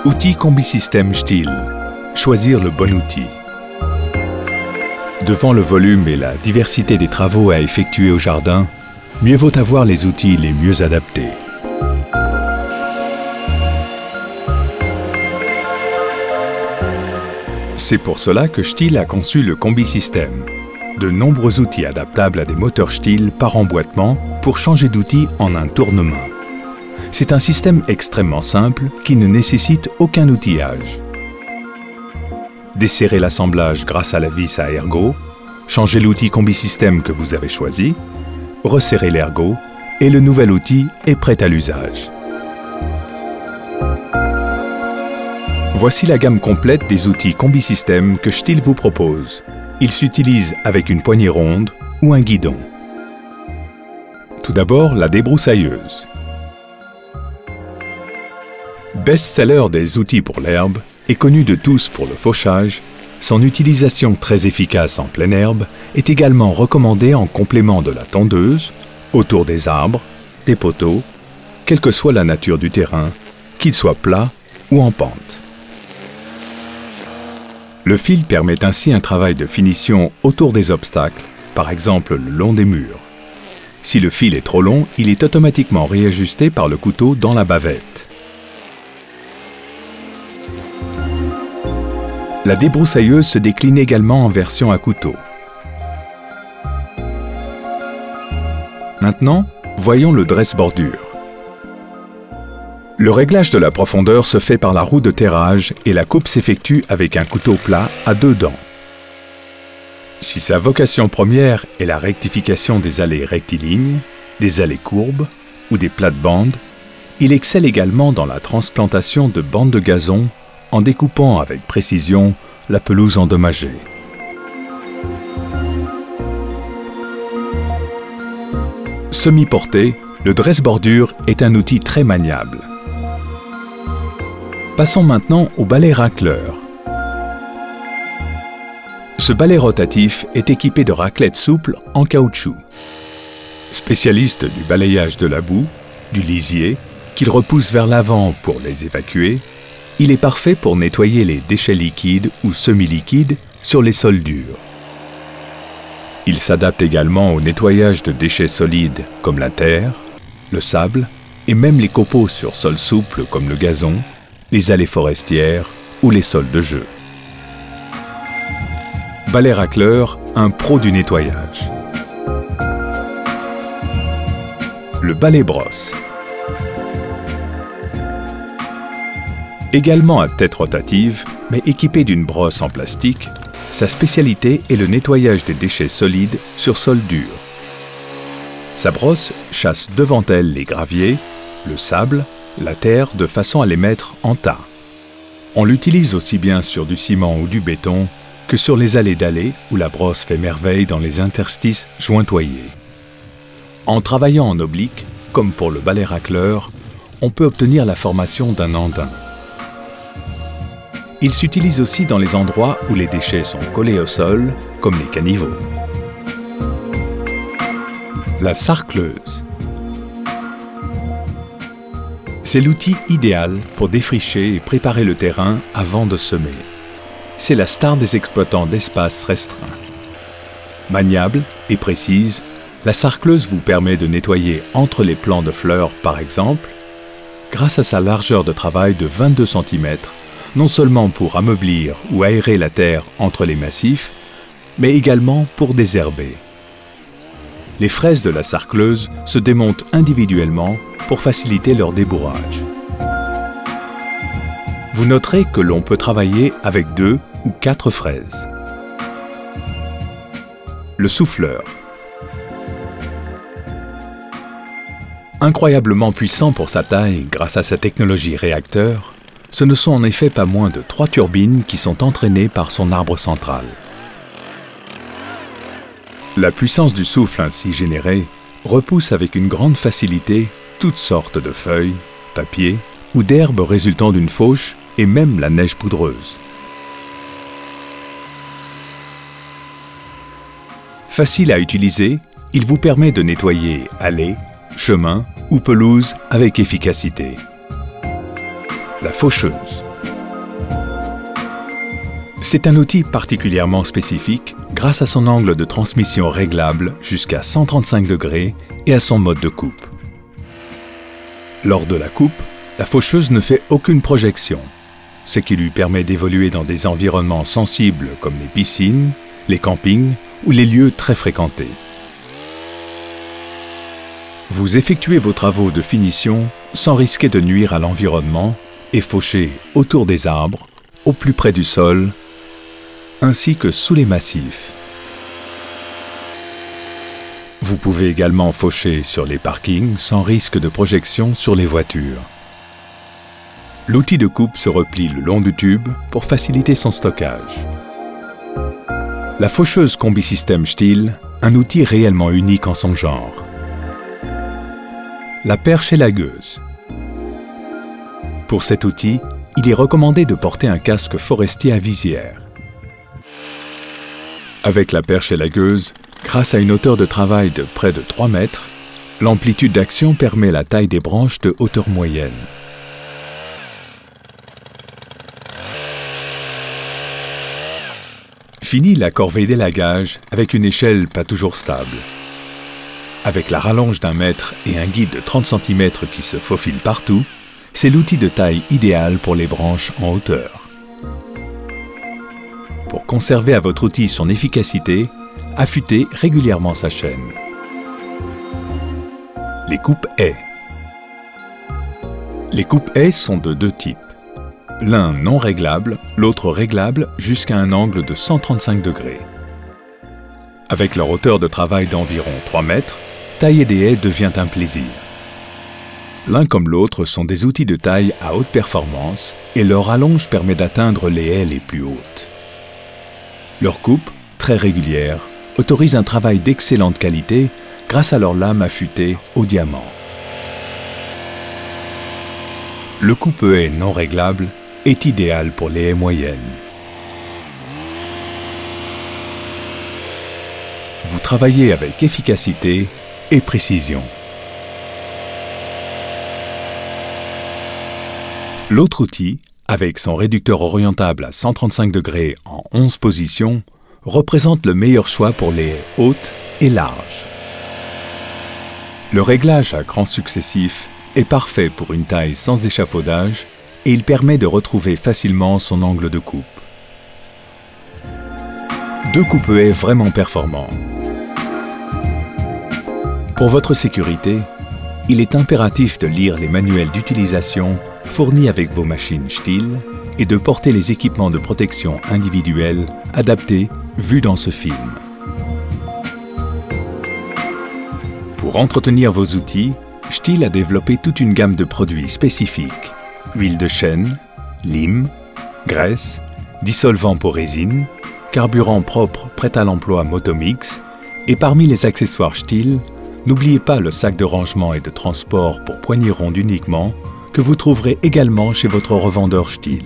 Outil Combisystème Stihl. Choisir le bon outil. Devant le volume et la diversité des travaux à effectuer au jardin, mieux vaut avoir les outils les mieux adaptés. C'est pour cela que Stihl a conçu le Combisystème. De nombreux outils adaptables à des moteurs Stihl par emboîtement pour changer d'outil en un tournement. C'est un système extrêmement simple qui ne nécessite aucun outillage. Desserrez l'assemblage grâce à la vis à ergot, changez l'outil Combisystème que vous avez choisi, resserrez l'ergot et le nouvel outil est prêt à l'usage. Voici la gamme complète des outils Combisystème que Stihl vous propose. Ils s'utilisent avec une poignée ronde ou un guidon. Tout d'abord, la débroussailleuse. Best-seller des outils pour l'herbe et connu de tous pour le fauchage, son utilisation très efficace en pleine herbe est également recommandée en complément de la tondeuse, autour des arbres, des poteaux, quelle que soit la nature du terrain, qu'il soit plat ou en pente. Le fil permet ainsi un travail de finition autour des obstacles, par exemple le long des murs. Si le fil est trop long, il est automatiquement réajusté par le couteau dans la bavette. La débroussailleuse se décline également en version à couteau. Maintenant, voyons le dresse-bordure. Le réglage de la profondeur se fait par la roue de terrage et la coupe s'effectue avec un couteau plat à 2 dents. Si sa vocation première est la rectification des allées rectilignes, des allées courbes ou des plates-bandes, il excelle également dans la transplantation de bandes de gazon en découpant avec précision la pelouse endommagée. Semi-porté, le dresse-bordure est un outil très maniable. Passons maintenant au balai racleur. Ce balai rotatif est équipé de raclettes souples en caoutchouc. Spécialiste du balayage de la boue, du lisier, qu'il repousse vers l'avant pour les évacuer, il est parfait pour nettoyer les déchets liquides ou semi-liquides sur les sols durs. Il s'adapte également au nettoyage de déchets solides comme la terre, le sable et même les copeaux sur sol souple comme le gazon, les allées forestières ou les sols de jeu. Balai racleur, un pro du nettoyage. Le balai brosse. Également à tête rotative, mais équipé d'une brosse en plastique, sa spécialité est le nettoyage des déchets solides sur sol dur. Sa brosse chasse devant elle les graviers, le sable, la terre de façon à les mettre en tas. On l'utilise aussi bien sur du ciment ou du béton que sur les allées dallées où la brosse fait merveille dans les interstices jointoyés. En travaillant en oblique, comme pour le balai racleur, on peut obtenir la formation d'un andin. Il s'utilise aussi dans les endroits où les déchets sont collés au sol, comme les caniveaux. La sarcleuse. C'est l'outil idéal pour défricher et préparer le terrain avant de semer. C'est la star des exploitants d'espaces restreints. Maniable et précise, la sarcleuse vous permet de nettoyer entre les plants de fleurs par exemple, grâce à sa largeur de travail de 22 cm, non seulement pour ameublir ou aérer la terre entre les massifs, mais également pour désherber. Les fraises de la sarcleuse se démontent individuellement pour faciliter leur débourrage. Vous noterez que l'on peut travailler avec 2 ou 4 fraises. Le souffleur. Incroyablement puissant pour sa taille grâce à sa technologie réacteur, ce ne sont en effet pas moins de 3 turbines qui sont entraînées par son arbre central. La puissance du souffle ainsi généré repousse avec une grande facilité toutes sortes de feuilles, papiers ou d'herbes résultant d'une fauche et même la neige poudreuse. Facile à utiliser, il vous permet de nettoyer allées, chemins ou pelouses avec efficacité. La faucheuse. C'est un outil particulièrement spécifique grâce à son angle de transmission réglable jusqu'à 135 degrés et à son mode de coupe. Lors de la coupe, la faucheuse ne fait aucune projection, ce qui lui permet d'évoluer dans des environnements sensibles comme les piscines, les campings ou les lieux très fréquentés. Vous effectuez vos travaux de finition sans risquer de nuire à l'environnement et fauchez autour des arbres, au plus près du sol, ainsi que sous les massifs. Vous pouvez également faucher sur les parkings sans risque de projection sur les voitures. L'outil de coupe se replie le long du tube pour faciliter son stockage. La faucheuse Combi-System Stihl, un outil réellement unique en son genre. La perche élagueuse. Pour cet outil, il est recommandé de porter un casque forestier à visière. Avec la perche élagueuse, grâce à une hauteur de travail de près de 3 mètres, l'amplitude d'action permet la taille des branches de hauteur moyenne. Fini la corvée d'élagage avec une échelle pas toujours stable. Avec la rallonge d'1 mètre et un guide de 30 cm qui se faufile partout, c'est l'outil de taille idéal pour les branches en hauteur. Pour conserver à votre outil son efficacité, affûtez régulièrement sa chaîne. Les coupes-haies. Les coupes-haies sont de 2 types. L'un non réglable, l'autre réglable jusqu'à un angle de 135 degrés. Avec leur hauteur de travail d'environ 3 mètres, tailler des haies devient un plaisir. L'un comme l'autre sont des outils de taille à haute performance et leur rallonge permet d'atteindre les haies les plus hautes. Leur coupe, très régulière, autorise un travail d'excellente qualité grâce à leur lame affûtée au diamant. Le coupe-haie non réglable est idéal pour les haies moyennes. Vous travaillez avec efficacité et précision. L'autre outil, avec son réducteur orientable à 135 degrés en 11 positions, représente le meilleur choix pour les haies hautes et larges. Le réglage à crans successifs est parfait pour une taille sans échafaudage et il permet de retrouver facilement son angle de coupe. 2 coupe-haies vraiment performants. Pour votre sécurité, il est impératif de lire les manuels d'utilisation fournis avec vos machines Stihl et de porter les équipements de protection individuels adaptés vus dans ce film. Pour entretenir vos outils, Stihl a développé toute une gamme de produits spécifiques: huile de chêne, lime, graisse, dissolvant pour résine, carburant propre prêt à l'emploi Motomix et parmi les accessoires Stihl, n'oubliez pas le sac de rangement et de transport pour poignées rondes uniquement que vous trouverez également chez votre revendeur Stihl.